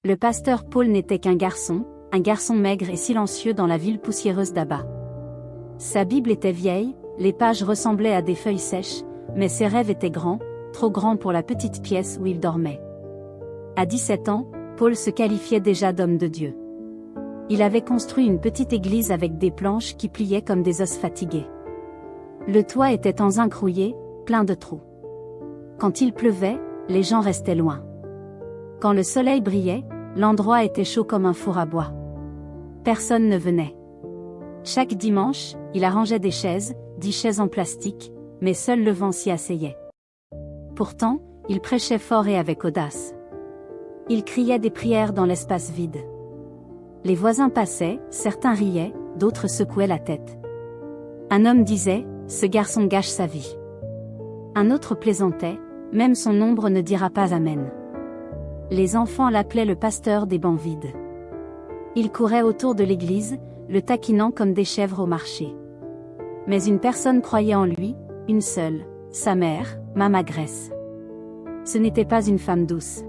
Le pasteur Paul n'était qu'un garçon maigre et silencieux dans la ville poussiéreuse d'Abba. Sa Bible était vieille, les pages ressemblaient à des feuilles sèches, mais ses rêves étaient grands, trop grands pour la petite pièce où il dormait. À 17 ans, Paul se qualifiait déjà d'homme de Dieu. Il avait construit une petite église avec des planches qui pliaient comme des os fatigués. Le toit était en zinc rouillé, plein de trous. Quand il pleuvait, les gens restaient loin. Quand le soleil brillait, l'endroit était chaud comme un four à bois. Personne ne venait. Chaque dimanche, il arrangeait des chaises, 10 chaises en plastique, mais seul le vent s'y asseyait. Pourtant, il prêchait fort et avec audace. Il criait des prières dans l'espace vide. Les voisins passaient, certains riaient, d'autres secouaient la tête. Un homme disait, « Ce garçon gâche sa vie ». Un autre plaisantait, « Même son ombre ne dira pas Amen ». Les enfants l'appelaient le pasteur des bancs vides. Il courait autour de l'église, le taquinant comme des chèvres au marché. Mais une personne croyait en lui, une seule, sa mère, Maman Grace. Ce n'était pas une femme douce.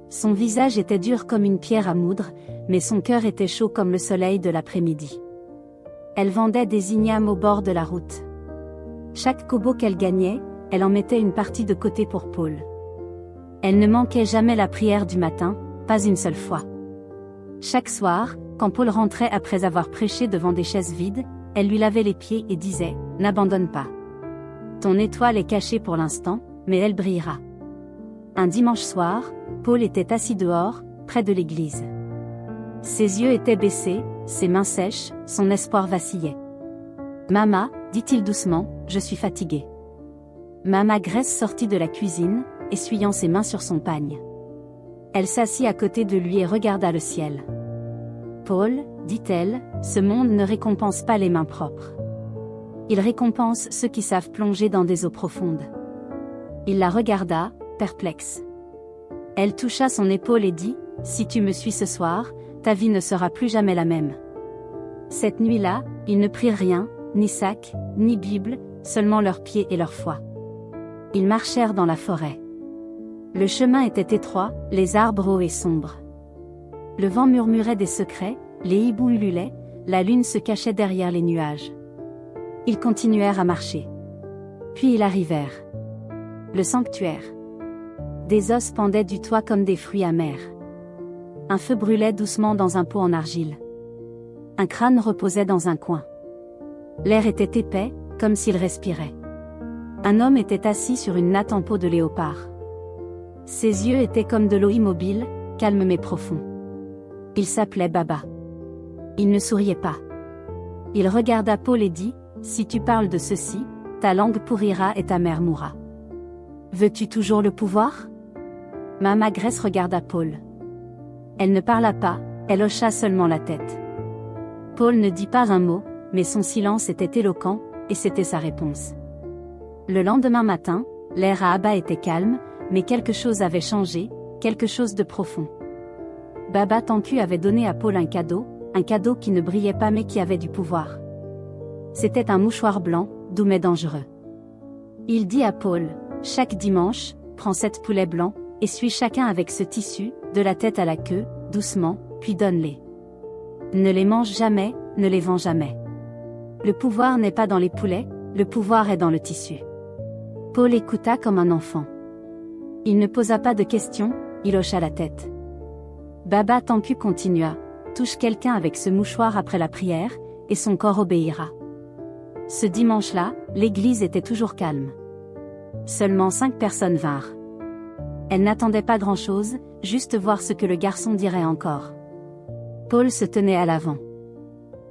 Son visage était dur comme une pierre à moudre, mais son cœur était chaud comme le soleil de l'après-midi. Elle vendait des ignames au bord de la route. Chaque kobo qu'elle gagnait, elle en mettait une partie de côté pour Paul. Elle ne manquait jamais la prière du matin, pas une seule fois. Chaque soir, quand Paul rentrait après avoir prêché devant des chaises vides, elle lui lavait les pieds et disait, « N'abandonne pas. Ton étoile est cachée pour l'instant, mais elle brillera. » Un dimanche soir, Paul était assis dehors, près de l'église. Ses yeux étaient baissés, ses mains sèches, son espoir vacillait. « Maman, dit-il doucement, je suis fatigué. » Maman Grace sortit de la cuisine, essuyant ses mains sur son pagne. Elle s'assit à côté de lui et regarda le ciel. « Paul, dit-elle, ce monde ne récompense pas les mains propres. Il récompense ceux qui savent plonger dans des eaux profondes. » Il la regarda, perplexe. Elle toucha son épaule et dit, « Si tu me suis ce soir, ta vie ne sera plus jamais la même. » Cette nuit-là, ils ne prirent rien, ni sac, ni Bible, seulement leurs pieds et leur foi. Ils marchèrent dans la forêt. Le chemin était étroit, les arbres hauts et sombres. Le vent murmurait des secrets, les hiboux ululaient, la lune se cachait derrière les nuages. Ils continuèrent à marcher. Puis ils arrivèrent. Le sanctuaire. Des os pendaient du toit comme des fruits amers. Un feu brûlait doucement dans un pot en argile. Un crâne reposait dans un coin. L'air était épais, comme s'il respirait. Un homme était assis sur une natte en peau de léopard. Ses yeux étaient comme de l'eau immobile, calme mais profond. Il s'appelait Baba. Il ne souriait pas. Il regarda Paul et dit, « Si tu parles de ceci, ta langue pourrira et ta mère mourra. Veux-tu toujours le pouvoir ?» Maman Grace regarda Paul. Elle ne parla pas, elle hocha seulement la tête. Paul ne dit pas un mot, mais son silence était éloquent, et c'était sa réponse. Le lendemain matin, l'air à Abba était calme, mais quelque chose avait changé, quelque chose de profond. Baba Tanku avait donné à Paul un cadeau qui ne brillait pas mais qui avait du pouvoir. C'était un mouchoir blanc, doux mais dangereux. Il dit à Paul, « Chaque dimanche, prends 7 poulets blancs, essuie chacun avec ce tissu, de la tête à la queue, doucement, puis donne-les. Ne les mange jamais, ne les vends jamais. Le pouvoir n'est pas dans les poulets, le pouvoir est dans le tissu. » Paul écouta comme un enfant. Il ne posa pas de questions, il hocha la tête. Baba Tanku continua, « Touche quelqu'un avec ce mouchoir après la prière, et son corps obéira. » Ce dimanche-là, l'église était toujours calme. Seulement 5 personnes vinrent. Elles n'attendaient pas grand-chose, juste voir ce que le garçon dirait encore. Paul se tenait à l'avant.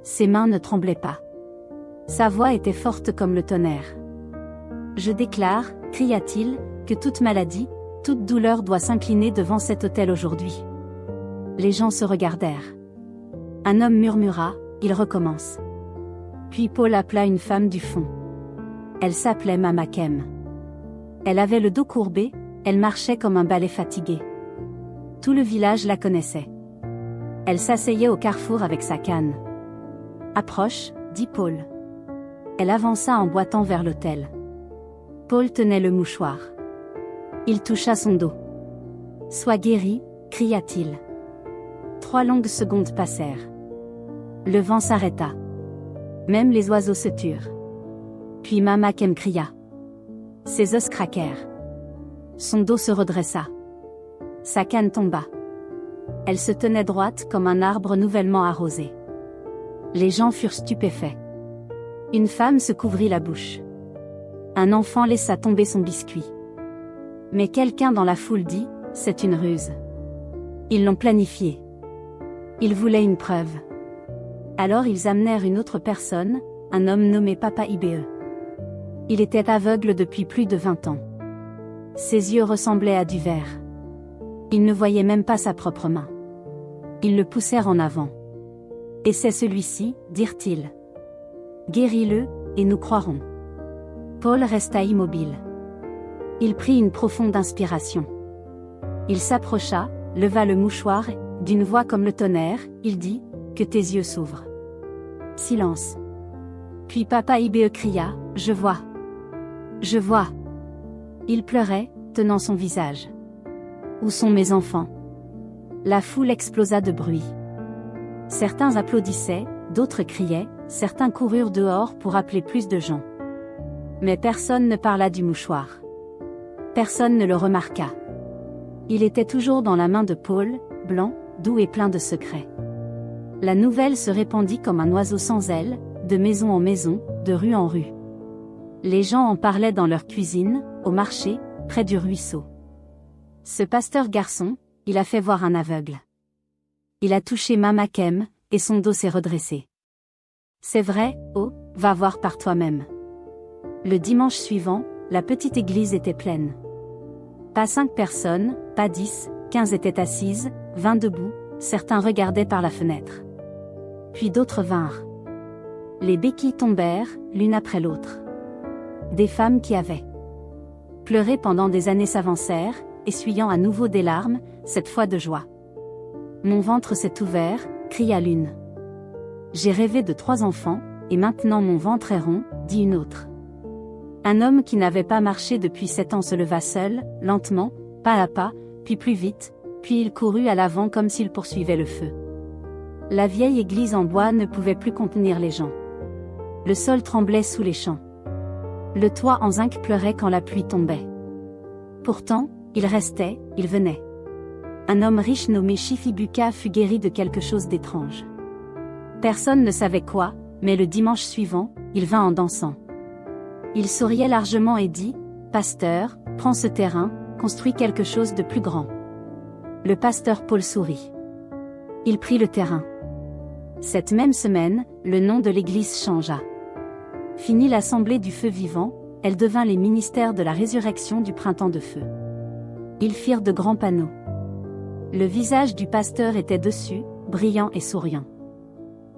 Ses mains ne tremblaient pas. Sa voix était forte comme le tonnerre. « Je déclare, cria-t-il, que toute maladie, toute douleur doit s'incliner devant cet autel aujourd'hui. » Les gens se regardèrent. Un homme murmura, « Il recommence. » Puis Paul appela une femme du fond. Elle s'appelait Mama Kem. Elle avait le dos courbé, elle marchait comme un balai fatigué. Tout le village la connaissait. Elle s'asseyait au carrefour avec sa canne. « Approche, » dit Paul. Elle avança en boitant vers l'autel. Paul tenait le mouchoir. Il toucha son dos. « Sois guéri, cria-t-il. 3 longues secondes passèrent. Le vent s'arrêta. Même les oiseaux se turent. Puis Mama Kem cria. Ses os craquèrent. Son dos se redressa. Sa canne tomba. Elle se tenait droite comme un arbre nouvellement arrosé. Les gens furent stupéfaits. Une femme se couvrit la bouche. Un enfant laissa tomber son biscuit. Mais quelqu'un dans la foule dit, c'est une ruse. Ils l'ont planifié. Ils voulaient une preuve. Alors ils amenèrent une autre personne, un homme nommé Papa Ibe. Il était aveugle depuis plus de 20 ans. Ses yeux ressemblaient à du verre. Il ne voyait même pas sa propre main. Ils le poussèrent en avant. Et c'est celui-ci, dirent-ils. Guéris-le, et nous croirons. Paul resta immobile. Il prit une profonde inspiration. Il s'approcha, leva le mouchoir, et, d'une voix comme le tonnerre, il dit, que tes yeux s'ouvrent. Silence. Puis Papa Ibe cria, je vois. Je vois. Il pleurait, tenant son visage. Où sont mes enfants? La foule explosa de bruit. Certains applaudissaient, d'autres criaient, certains coururent dehors pour appeler plus de gens. Mais personne ne parla du mouchoir. Personne ne le remarqua. Il était toujours dans la main de Paul, blanc, doux et plein de secrets. La nouvelle se répandit comme un oiseau sans ailes, de maison en maison, de rue en rue. Les gens en parlaient dans leur cuisine, au marché, près du ruisseau. Ce pasteur garçon, il a fait voir un aveugle. Il a touché Mama Kem, et son dos s'est redressé. C'est vrai, oh, va voir par toi-même. Le dimanche suivant, la petite église était pleine. Pas 5 personnes, pas 10, 15 étaient assises, 20 debout, certains regardaient par la fenêtre. Puis d'autres vinrent. Les béquilles tombèrent, l'une après l'autre. Des femmes qui avaient pleuré pendant des années s'avancèrent, essuyant à nouveau des larmes, cette fois de joie. Mon ventre s'est ouvert, cria l'une. J'ai rêvé de 3 enfants, et maintenant mon ventre est rond, dit une autre. Un homme qui n'avait pas marché depuis 7 ans se leva seul, lentement, pas à pas, puis plus vite, puis il courut à l'avant comme s'il poursuivait le feu. La vieille église en bois ne pouvait plus contenir les gens. Le sol tremblait sous les champs. Le toit en zinc pleurait quand la pluie tombait. Pourtant, il restait, il venait. Un homme riche nommé Shifibuka fut guéri de quelque chose d'étrange. Personne ne savait quoi, mais le dimanche suivant, il vint en dansant. Il souriait largement et dit, « Pasteur, prends ce terrain, construis quelque chose de plus grand. » Le pasteur Paul sourit. Il prit le terrain. Cette même semaine, le nom de l'église changea. Fini l'assemblée du feu vivant, elle devint les ministères de la résurrection du printemps de feu. Ils firent de grands panneaux. Le visage du pasteur était dessus, brillant et souriant.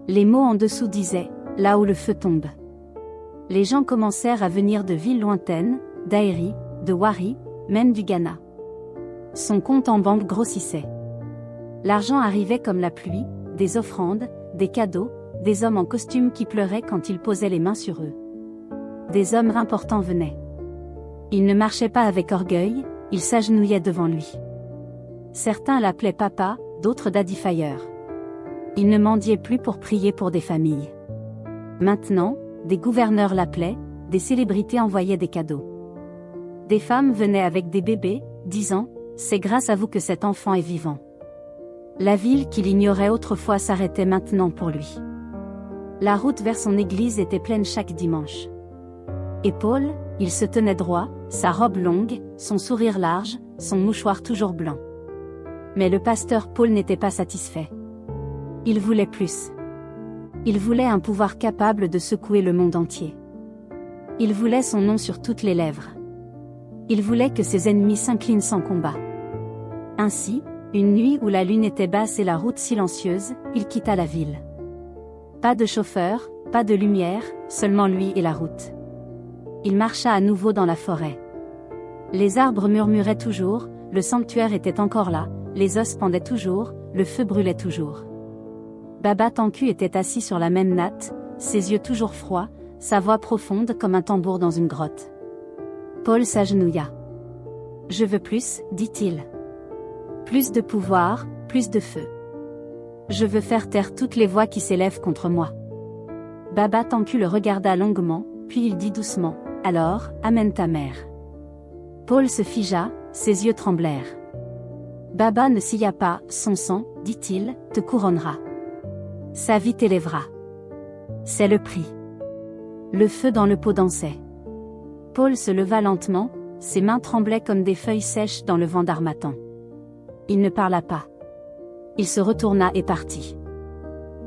Les mots en dessous disaient, là où le feu tombe. Les gens commencèrent à venir de villes lointaines, d'Aéri, de Wari, même du Ghana. Son compte en banque grossissait. L'argent arrivait comme la pluie, des offrandes, des cadeaux, des hommes en costume qui pleuraient quand il posait les mains sur eux. Des hommes importants venaient. Ils ne marchaient pas avec orgueil, ils s'agenouillaient devant lui. Certains l'appelaient papa, d'autres Daddy Fire. Il ne mendiait plus pour prier pour des familles. Maintenant, des gouverneurs l'appelaient, des célébrités envoyaient des cadeaux. Des femmes venaient avec des bébés, disant, « C'est grâce à vous que cet enfant est vivant. » La ville qu'il ignorait autrefois s'arrêtait maintenant pour lui. La route vers son église était pleine chaque dimanche. Et Paul, il se tenait droit, sa robe longue, son sourire large, son mouchoir toujours blanc. Mais le pasteur Paul n'était pas satisfait. Il voulait plus. Il voulait un pouvoir capable de secouer le monde entier. Il voulait son nom sur toutes les lèvres. Il voulait que ses ennemis s'inclinent sans combat. Ainsi, une nuit où la lune était basse et la route silencieuse, il quitta la ville. Pas de chauffeur, pas de lumière, seulement lui et la route. Il marcha à nouveau dans la forêt. Les arbres murmuraient toujours, le sanctuaire était encore là, les os pendaient toujours, le feu brûlait toujours. Baba Tanku était assis sur la même natte, ses yeux toujours froids, sa voix profonde comme un tambour dans une grotte. Paul s'agenouilla. « Je veux plus, dit-il. Plus de pouvoir, plus de feu. Je veux faire taire toutes les voix qui s'élèvent contre moi. Baba Tanku le regarda longuement, puis il dit doucement, « Alors, amène ta mère. » Paul se figea, ses yeux tremblèrent. Baba ne sia pas, son sang, dit-il, te couronnera. Sa vie t'élèvera. C'est le prix. Le feu dans le pot dansait. Paul se leva lentement, ses mains tremblaient comme des feuilles sèches dans le vent d'harmattan. Il ne parla pas. Il se retourna et partit.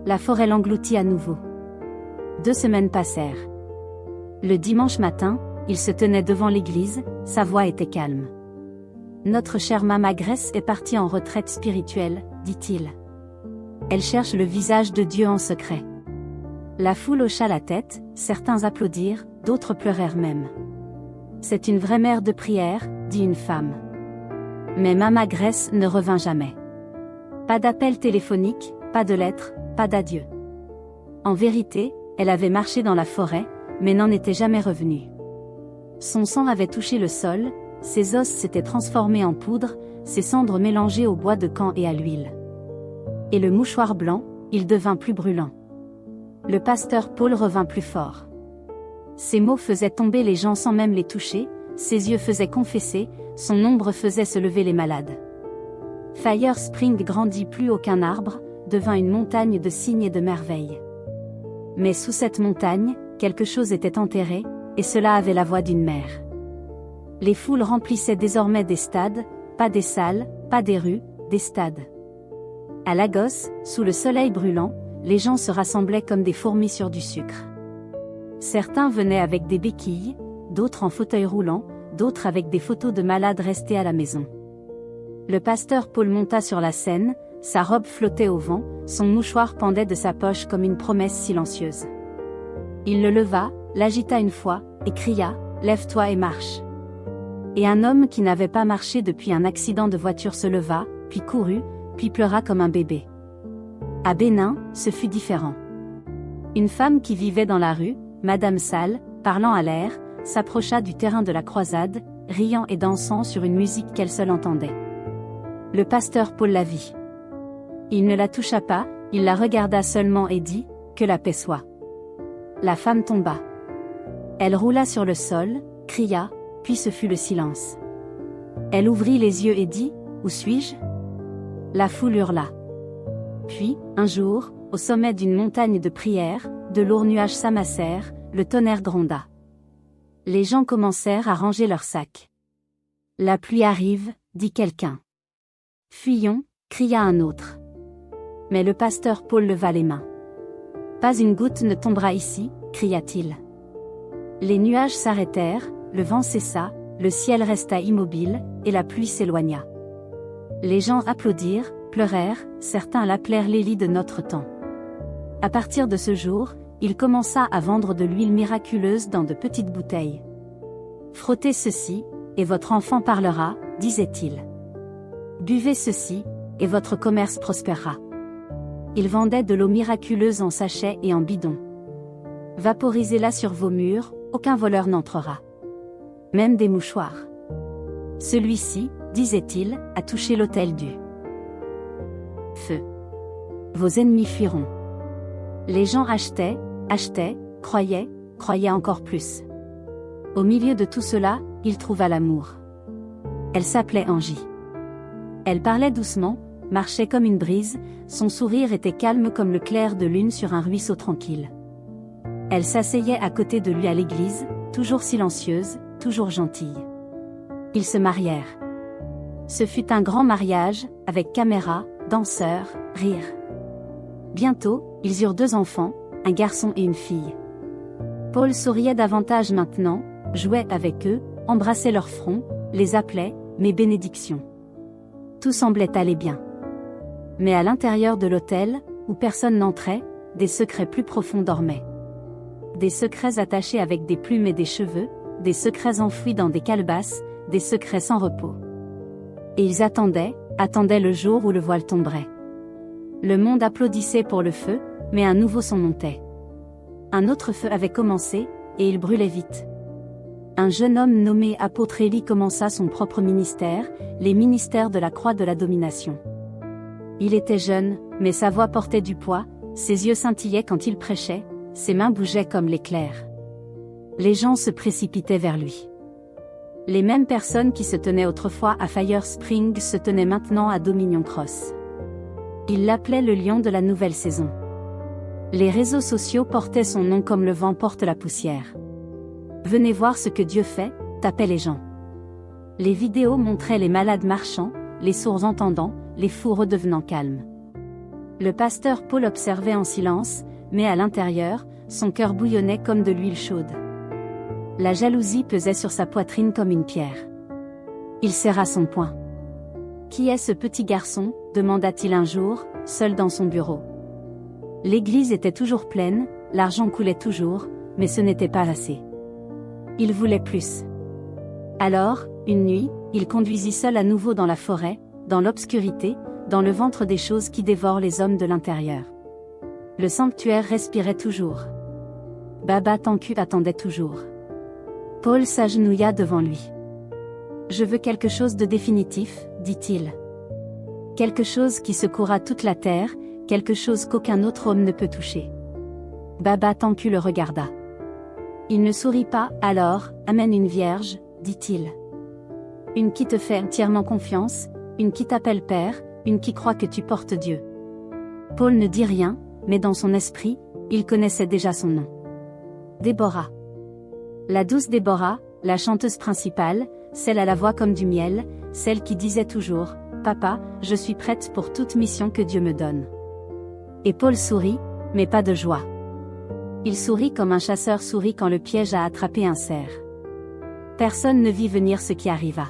La forêt l'engloutit à nouveau. 2 semaines passèrent. Le dimanche matin, il se tenait devant l'église, sa voix était calme. Notre chère Mama Grace est partie en retraite spirituelle, dit-il. Elle cherche le visage de Dieu en secret. La foule hocha la tête, certains applaudirent, d'autres pleurèrent même. C'est une vraie mère de prière, dit une femme. Mais Mama Grace ne revint jamais. Pas d'appel téléphonique, pas de lettres, pas d'adieu. En vérité, elle avait marché dans la forêt, mais n'en était jamais revenue. Son sang avait touché le sol, ses os s'étaient transformés en poudre, ses cendres mélangées au bois de camp et à l'huile. Et le mouchoir blanc, il devint plus brûlant. Le pasteur Paul revint plus fort. Ses mots faisaient tomber les gens sans même les toucher, ses yeux faisaient confesser, son ombre faisait se lever les malades. Fire Spring grandit plus haut qu'un arbre, devint une montagne de signes et de merveilles. Mais sous cette montagne, quelque chose était enterré, et cela avait la voix d'une mère. Les foules remplissaient désormais des stades, pas des salles, pas des rues, des stades. À Lagos, sous le soleil brûlant, les gens se rassemblaient comme des fourmis sur du sucre. Certains venaient avec des béquilles, d'autres en fauteuil roulant, d'autres avec des photos de malades restés à la maison. Le pasteur Paul monta sur la scène, sa robe flottait au vent, son mouchoir pendait de sa poche comme une promesse silencieuse. Il le leva, l'agita une fois, et cria, « Lève-toi et marche !» Et un homme qui n'avait pas marché depuis un accident de voiture se leva, puis courut, puis pleura comme un bébé. À Bénin, ce fut différent. Une femme qui vivait dans la rue, Madame Salle, parlant à l'air, s'approcha du terrain de la croisade, riant et dansant sur une musique qu'elle seule entendait. Le pasteur Paul la vit. Il ne la toucha pas, il la regarda seulement et dit, « Que la paix soit !» La femme tomba. Elle roula sur le sol, cria, puis ce fut le silence. Elle ouvrit les yeux et dit, « Où suis-je » La foule hurla. Puis, un jour, au sommet d'une montagne de prière, de lourds nuages s'amassèrent, le tonnerre gronda. Les gens commencèrent à ranger leurs sacs. « La pluie arrive, dit quelqu'un. »« Fuyons, cria un autre. Mais le pasteur Paul leva les mains. « Pas une goutte ne tombera ici, cria-t-il. » Les nuages s'arrêtèrent, le vent cessa, le ciel resta immobile, et la pluie s'éloigna. Les gens applaudirent, pleurèrent, certains l'appelèrent l'Élie de notre temps. À partir de ce jour, il commença à vendre de l'huile miraculeuse dans de petites bouteilles. « Frottez ceci, et votre enfant parlera, disait-il. Buvez ceci, et votre commerce prospérera. » Il vendait de l'eau miraculeuse en sachets et en bidons. « Vaporisez-la sur vos murs, aucun voleur n'entrera. Même des mouchoirs. Celui-ci, disait-il, a touché l'autel du feu. Vos ennemis fuiront. » Les gens achetaient, croyaient encore plus. Au milieu de tout cela, il trouva l'amour. Elle s'appelait Angie. Elle parlait doucement, marchait comme une brise, son sourire était calme comme le clair de lune sur un ruisseau tranquille. Elle s'asseyait à côté de lui à l'église, toujours silencieuse, toujours gentille. Ils se marièrent. Ce fut un grand mariage, avec caméra, danseurs, rires. Bientôt, ils eurent 2 enfants, un garçon et une fille. Paul souriait davantage maintenant, jouait avec eux, embrassait leur front, les appelait « mes bénédictions ». Tout semblait aller bien. Mais à l'intérieur de l'autel, où personne n'entrait, des secrets plus profonds dormaient. Des secrets attachés avec des plumes et des cheveux, des secrets enfouis dans des calebasses, des secrets sans repos. Et ils attendaient le jour où le voile tomberait. Le monde applaudissait pour le feu, mais un nouveau son montait. Un autre feu avait commencé, et il brûlait vite. Un jeune homme nommé apôtre Élie commença son propre ministère, les ministères de la croix de la domination. Il était jeune, mais sa voix portait du poids, ses yeux scintillaient quand il prêchait, ses mains bougeaient comme l'éclair. Les gens se précipitaient vers lui. Les mêmes personnes qui se tenaient autrefois à Fire Spring se tenaient maintenant à Dominion Cross. Ils l'appelaient le lion de la nouvelle saison. Les réseaux sociaux portaient son nom comme le vent porte la poussière. Venez voir ce que Dieu fait, tapaient les gens. Les vidéos montraient les malades marchant, les sourds entendant, les fous redevenant calmes. Le pasteur Paul observait en silence, mais à l'intérieur, son cœur bouillonnait comme de l'huile chaude. La jalousie pesait sur sa poitrine comme une pierre. Il serra son poing. « Qui est ce petit garçon ?» demanda-t-il un jour, seul dans son bureau. L'église était toujours pleine, l'argent coulait toujours, mais ce n'était pas assez. Il voulait plus. Alors, une nuit, il conduisit seul à nouveau dans la forêt, dans l'obscurité, dans le ventre des choses qui dévorent les hommes de l'intérieur. Le sanctuaire respirait toujours. Baba Tanku attendait toujours. Paul s'agenouilla devant lui. « Je veux quelque chose de définitif, dit-il. Quelque chose qui secourra toute la terre, quelque chose qu'aucun autre homme ne peut toucher. » Baba Tanku le regarda. Il ne sourit pas, alors, amène une vierge, dit-il. Une qui te fait entièrement confiance, une qui t'appelle père, une qui croit que tu portes Dieu. Paul ne dit rien, mais dans son esprit, il connaissait déjà son nom. Déborah. La douce Déborah, la chanteuse principale, celle à la voix comme du miel, celle qui disait toujours « Papa, je suis prête pour toute mission que Dieu me donne. » Et Paul sourit, mais pas de joie. Il sourit comme un chasseur sourit quand le piège a attrapé un cerf. Personne ne vit venir ce qui arriva.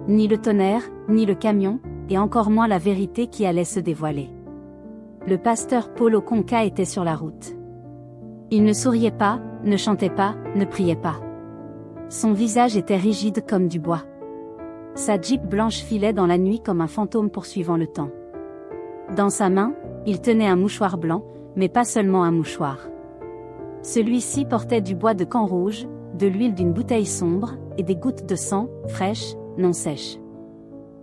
Ni le tonnerre, ni le camion, et encore moins la vérité qui allait se dévoiler. Le pasteur Paul Okonka était sur la route. Il ne souriait pas, ne chantait pas, ne priait pas. Son visage était rigide comme du bois. Sa Jeep blanche filait dans la nuit comme un fantôme poursuivant le temps. Dans sa main, il tenait un mouchoir blanc, mais pas seulement un mouchoir. Celui-ci portait du bois de camp rouge, de l'huile d'une bouteille sombre, et des gouttes de sang, fraîches, non sèches.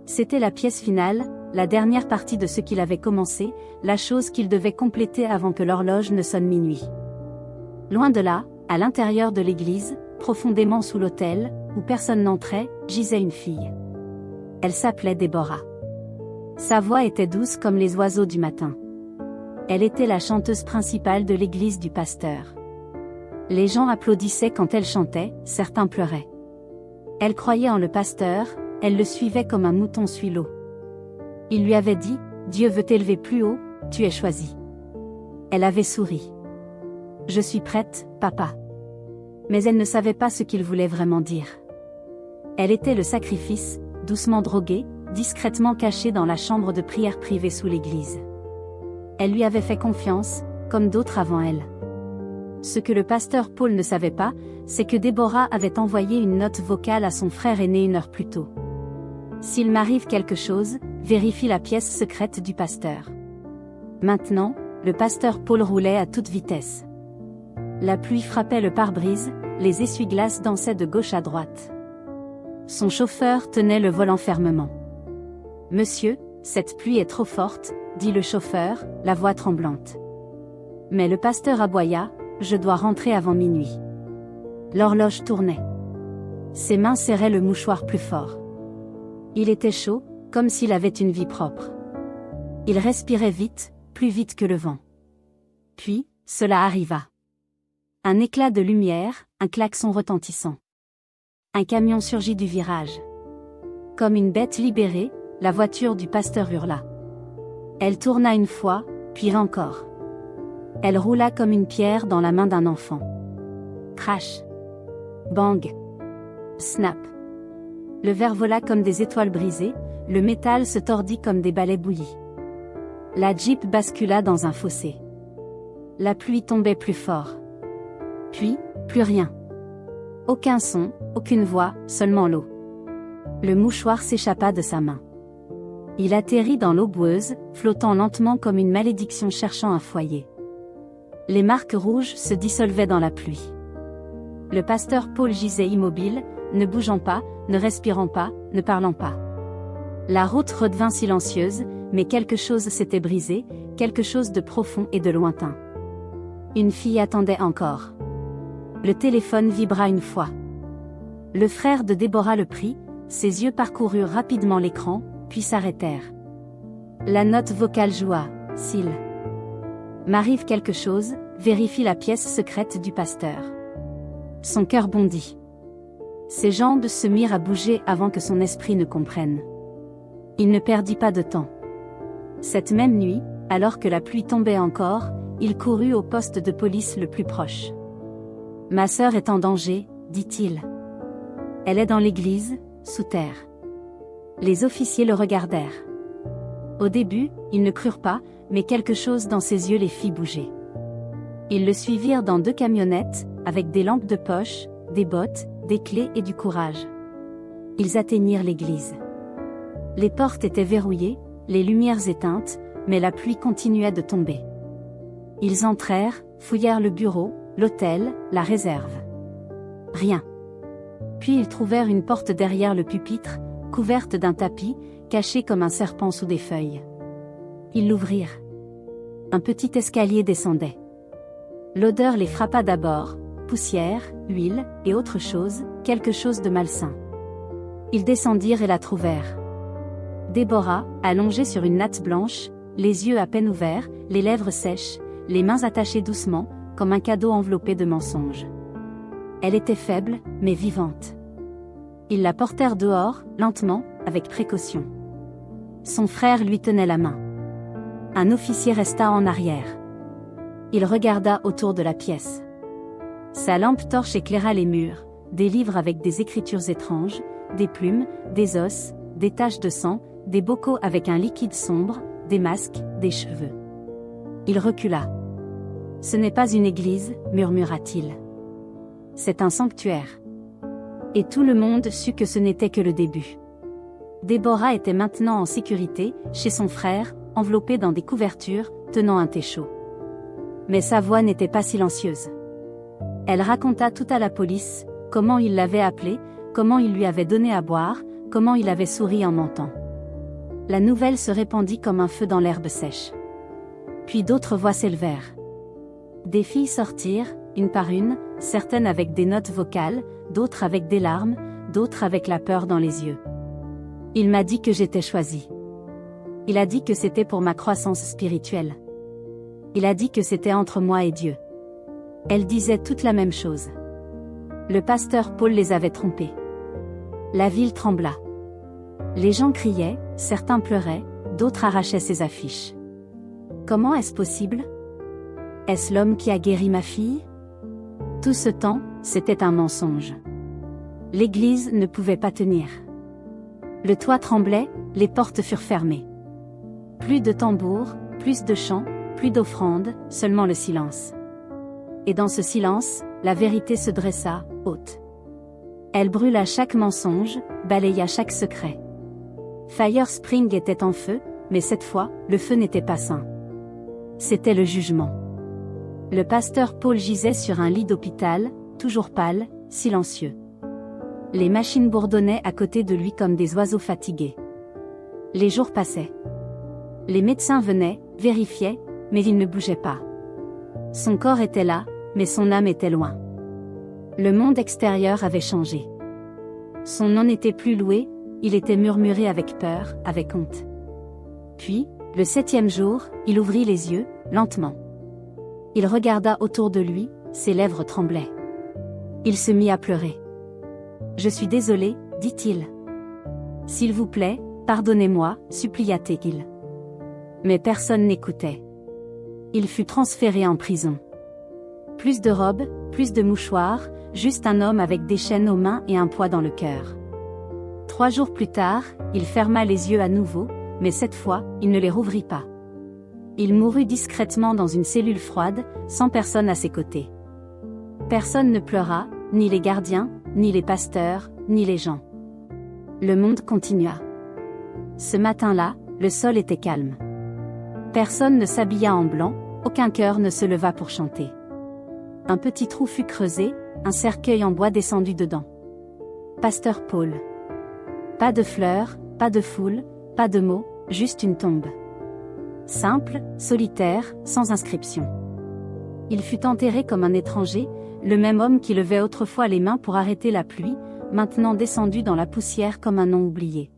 C'était la pièce finale, la dernière partie de ce qu'il avait commencé, la chose qu'il devait compléter avant que l'horloge ne sonne minuit. Loin de là, à l'intérieur de l'église, profondément sous l'autel, où personne n'entrait, gisait une fille. Elle s'appelait Déborah. Sa voix était douce comme les oiseaux du matin. Elle était la chanteuse principale de l'église du pasteur. Les gens applaudissaient quand elle chantait, certains pleuraient. Elle croyait en le pasteur, elle le suivait comme un mouton suit l'eau. Il lui avait dit, « Dieu veut t'élever plus haut, tu es choisi. » Elle avait souri. « Je suis prête, papa. » Mais elle ne savait pas ce qu'il voulait vraiment dire. Elle était le sacrifice, doucement droguée, discrètement cachée dans la chambre de prière privée sous l'église. Elle lui avait fait confiance, comme d'autres avant elle. Ce que le pasteur Paul ne savait pas, c'est que Déborah avait envoyé une note vocale à son frère aîné 1 heure plus tôt. « S'il m'arrive quelque chose, vérifie la pièce secrète du pasteur. » Maintenant, le pasteur Paul roulait à toute vitesse. La pluie frappait le pare-brise, les essuie-glaces dansaient de gauche à droite. Son chauffeur tenait le volant fermement. « Monsieur, cette pluie est trop forte, » dit le chauffeur, la voix tremblante. Mais le pasteur aboya, « Je dois rentrer avant minuit. » L'horloge tournait. Ses mains serraient le mouchoir plus fort. Il était chaud, comme s'il avait une vie propre. Il respirait vite, plus vite que le vent. Puis, cela arriva. Un éclat de lumière, un klaxon retentissant. Un camion surgit du virage. Comme une bête libérée, la voiture du pasteur hurla. Elle tourna une fois, puis encore. Elle roula comme une pierre dans la main d'un enfant. Crash. Bang. Snap. Le verre vola comme des étoiles brisées, le métal se tordit comme des balais bouillis. La Jeep bascula dans un fossé. La pluie tombait plus fort. Puis, plus rien. Aucun son, aucune voix, seulement l'eau. Le mouchoir s'échappa de sa main. Il atterrit dans l'eau boueuse, flottant lentement comme une malédiction cherchant un foyer. Les marques rouges se dissolvaient dans la pluie. Le pasteur Paul gisait immobile, ne bougeant pas, ne respirant pas, ne parlant pas. La route redevint silencieuse, mais quelque chose s'était brisé, quelque chose de profond et de lointain. Une fille attendait encore. Le téléphone vibra une fois. Le frère de Déborah le prit, ses yeux parcoururent rapidement l'écran, puis s'arrêtèrent. La note vocale joua, « S'il m'arrive quelque chose, vérifie la pièce secrète du pasteur. » Son cœur bondit. Ses jambes se mirent à bouger avant que son esprit ne comprenne. Il ne perdit pas de temps. Cette même nuit, alors que la pluie tombait encore, il courut au poste de police le plus proche. « Ma sœur est en danger, dit-il. Elle est dans l'église, sous terre. » Les officiers le regardèrent. Au début, ils ne crurent pas, mais quelque chose dans ses yeux les fit bouger. Ils le suivirent dans 2 camionnettes, avec des lampes de poche, des bottes, des clés et du courage. Ils atteignirent l'église. Les portes étaient verrouillées, les lumières éteintes, mais la pluie continuait de tomber. Ils entrèrent, fouillèrent le bureau, l'autel, la réserve. Rien. Puis ils trouvèrent une porte derrière le pupitre, couverte d'un tapis, cachée comme un serpent sous des feuilles. Ils l'ouvrirent. Un petit escalier descendait. L'odeur les frappa d'abord, poussière, huile, et autre chose, quelque chose de malsain. Ils descendirent et la trouvèrent. Déborah, allongée sur une natte blanche, les yeux à peine ouverts, les lèvres sèches, les mains attachées doucement, comme un cadeau enveloppé de mensonges. Elle était faible, mais vivante. Ils la portèrent dehors, lentement, avec précaution. Son frère lui tenait la main. Un officier resta en arrière. Il regarda autour de la pièce. Sa lampe torche éclaira les murs, des livres avec des écritures étranges, des plumes, des os, des taches de sang, des bocaux avec un liquide sombre, des masques, des cheveux. Il recula. « Ce n'est pas une église, murmura-t-il. C'est un sanctuaire. » Et tout le monde sut que ce n'était que le début. Déborah était maintenant en sécurité, chez son frère, enveloppée dans des couvertures, tenant un thé chaud. Mais sa voix n'était pas silencieuse. Elle raconta tout à la police, comment il l'avait appelée, comment il lui avait donné à boire, comment il avait souri en mentant. La nouvelle se répandit comme un feu dans l'herbe sèche. Puis d'autres voix s'élevèrent. Des filles sortirent, une par une, certaines avec des notes vocales, d'autres avec des larmes, d'autres avec la peur dans les yeux. Il m'a dit que j'étais choisie. Il a dit que c'était pour ma croissance spirituelle. Il a dit que c'était entre moi et Dieu. Elles disaient toutes la même chose. Le pasteur Paul les avait trompées. La ville trembla. Les gens criaient, certains pleuraient, d'autres arrachaient ses affiches. Comment est-ce possible? Est-ce l'homme qui a guéri ma fille? Tout ce temps, c'était un mensonge. L'église ne pouvait pas tenir. Le toit tremblait, les portes furent fermées. Plus de tambours, plus de chants, plus d'offrandes, seulement le silence. Et dans ce silence, la vérité se dressa, haute. Elle brûla chaque mensonge, balaya chaque secret. Fire Spring était en feu, mais cette fois, le feu n'était pas sain. C'était le jugement. Le pasteur Paul gisait sur un lit d'hôpital, toujours pâle, silencieux. Les machines bourdonnaient à côté de lui comme des oiseaux fatigués. Les jours passaient. Les médecins venaient, vérifiaient, mais il ne bougeait pas. Son corps était là, mais son âme était loin. Le monde extérieur avait changé. Son nom n'était plus loué, il était murmuré avec peur, avec honte. Puis, le 7e jour, il ouvrit les yeux, lentement. Il regarda autour de lui, ses lèvres tremblaient. Il se mit à pleurer. « Je suis désolé, dit-il. S'il vous plaît, pardonnez-moi, supplia-t-il. Mais personne n'écoutait. Il fut transféré en prison. Plus de robes, plus de mouchoirs, juste un homme avec des chaînes aux mains et un poids dans le cœur. 3 jours plus tard, il ferma les yeux à nouveau, mais cette fois, il ne les rouvrit pas. Il mourut discrètement dans une cellule froide, sans personne à ses côtés. Personne ne pleura, ni les gardiens, ni les pasteurs, ni les gens. Le monde continua. Ce matin-là, le sol était calme. Personne ne s'habilla en blanc, aucun cœur ne se leva pour chanter. Un petit trou fut creusé, un cercueil en bois descendu dedans. Pasteur Paul. Pas de fleurs, pas de foule, pas de mots, juste une tombe. simple, solitaire, sans inscription. Il fut enterré comme un étranger, le même homme qui levait autrefois les mains pour arrêter la pluie, maintenant descendu dans la poussière comme un nom oublié.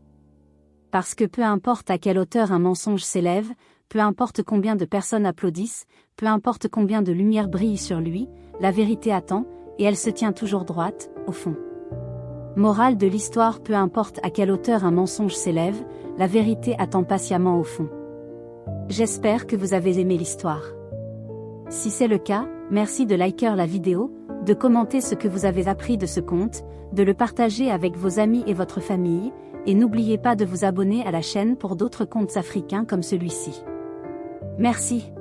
Parce que peu importe à quelle hauteur un mensonge s'élève, peu importe combien de personnes applaudissent, peu importe combien de lumière brille sur lui, la vérité attend, et elle se tient toujours droite, au fond. Morale de l'histoire: peu importe à quelle hauteur un mensonge s'élève, la vérité attend patiemment au fond. J'espère que vous avez aimé l'histoire. Si c'est le cas, merci de liker la vidéo, de commenter ce que vous avez appris de ce conte, de le partager avec vos amis et votre famille, et n'oubliez pas de vous abonner à la chaîne pour d'autres contes africains comme celui-ci. Merci.